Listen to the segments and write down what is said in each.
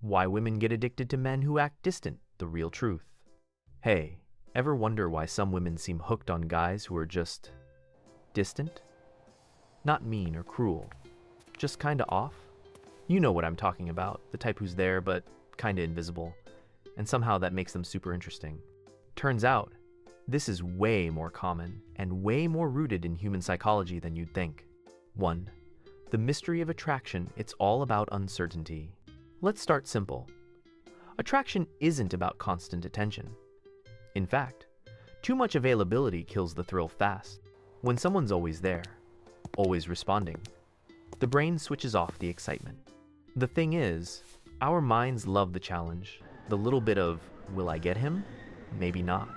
Why women get addicted to men who act distant, the real truth. Hey, ever wonder why some women seem hooked on guys who are just distant? Not mean or cruel, just kinda off? You know what I'm talking about, the type who's there but kinda invisible, and somehow that makes them super interesting. Turns out, this is way more common and way more rooted in human psychology than you'd think. 1. The mystery of attraction, it's all about uncertainty. Let's start simple. Attraction isn't about constant attention. In fact, too much availability kills the thrill fast. When someone's always there, always responding, the brain switches off the excitement. The thing is, our minds love the challenge, the little bit of, will I get him? Maybe not.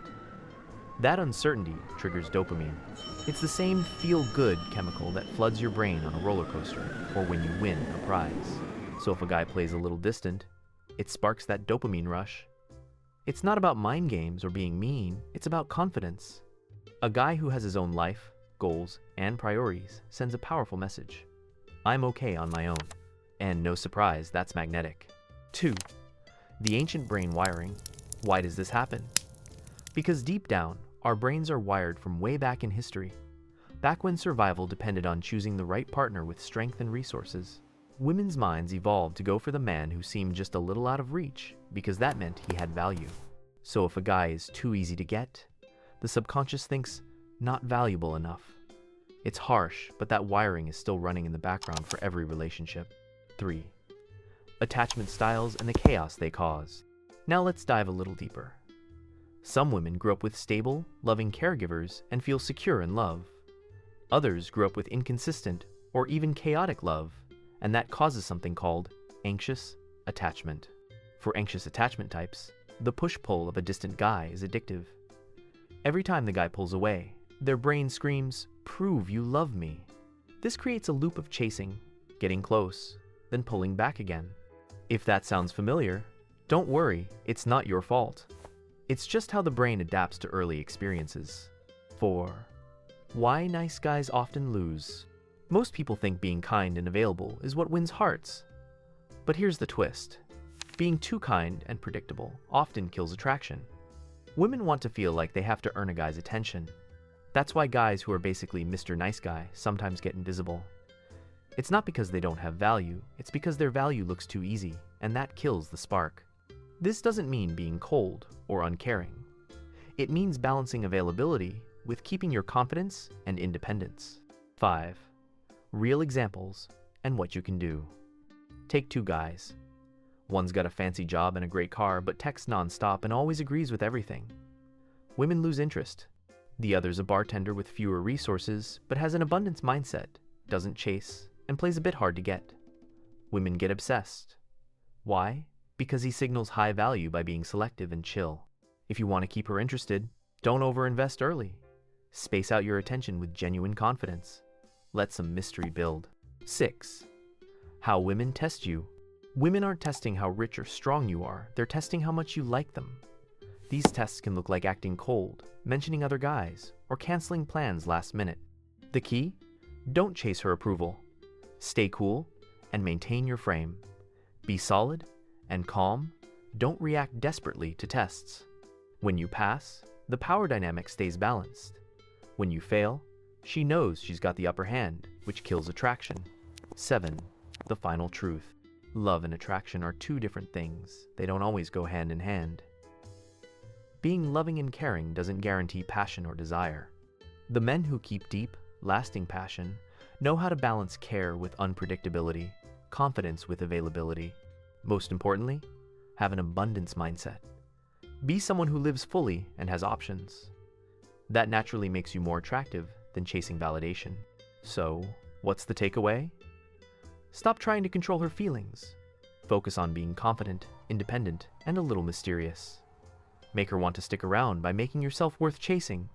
That uncertainty triggers dopamine. It's the same feel-good chemical that floods your brain on a roller coaster or when you win a prize. So if a guy plays a little distant, it sparks that dopamine rush. It's not about mind games or being mean, it's about confidence. A guy who has his own life, goals, and priorities sends a powerful message. I'm okay on my own. And no surprise, that's magnetic. 2. The ancient brain wiring. Why does this happen? Because deep down, our brains are wired from way back in history, back when survival depended on choosing the right partner with strength and resources. Women's minds evolved to go for the man who seemed just a little out of reach, because that meant he had value. So if a guy is too easy to get, the subconscious thinks, not valuable enough. It's harsh, but that wiring is still running in the background for every relationship. 3. Attachment styles and the chaos they cause. Now let's dive a little deeper. Some women grew up with stable, loving caregivers and feel secure in love. Others grew up with inconsistent or even chaotic love, and that causes something called anxious attachment. For anxious attachment types, the push-pull of a distant guy is addictive. Every time the guy pulls away, their brain screams, "Prove you love me." This creates a loop of chasing, getting close, then pulling back again. If that sounds familiar, don't worry, it's not your fault. It's just how the brain adapts to early experiences. 4. Why nice guys often lose. Most people think being kind and available is what wins hearts. But here's the twist. Being too kind and predictable often kills attraction. Women want to feel like they have to earn a guy's attention. That's why guys who are basically Mr. Nice Guy sometimes get invisible. It's not because they don't have value, it's because their value looks too easy, and that kills the spark. This doesn't mean being cold or uncaring. It means balancing availability with keeping your confidence and independence. 5. Real examples and what you can do. Take 2 guys. One's got a fancy job and a great car, but texts nonstop and always agrees with everything. Women lose interest. The other's a bartender with fewer resources, but has an abundance mindset, doesn't chase, and plays a bit hard to get. Women get obsessed. Why? Because he signals high value by being selective and chill. If you want to keep her interested, don't overinvest early. Space out your attention with genuine confidence. Let some mystery build. 6. How women test you. Women aren't testing how rich or strong you are, they're testing how much you like them. These tests can look like acting cold, mentioning other guys, or canceling plans last minute. The key? Don't chase her approval. Stay cool and maintain your frame. Be solid and calm. Don't react desperately to tests. When you pass, the power dynamic stays balanced. When you fail, she knows she's got the upper hand, which kills attraction. 7. The final truth. Love and attraction are 2 different things. They don't always go hand in hand. Being loving and caring doesn't guarantee passion or desire. The men who keep deep, lasting passion know how to balance care with unpredictability, confidence with availability. Most importantly, have an abundance mindset. Be someone who lives fully and has options. That naturally makes you more attractive than chasing validation. So, what's the takeaway? Stop trying to control her feelings. Focus on being confident, independent, and a little mysterious. Make her want to stick around by making yourself worth chasing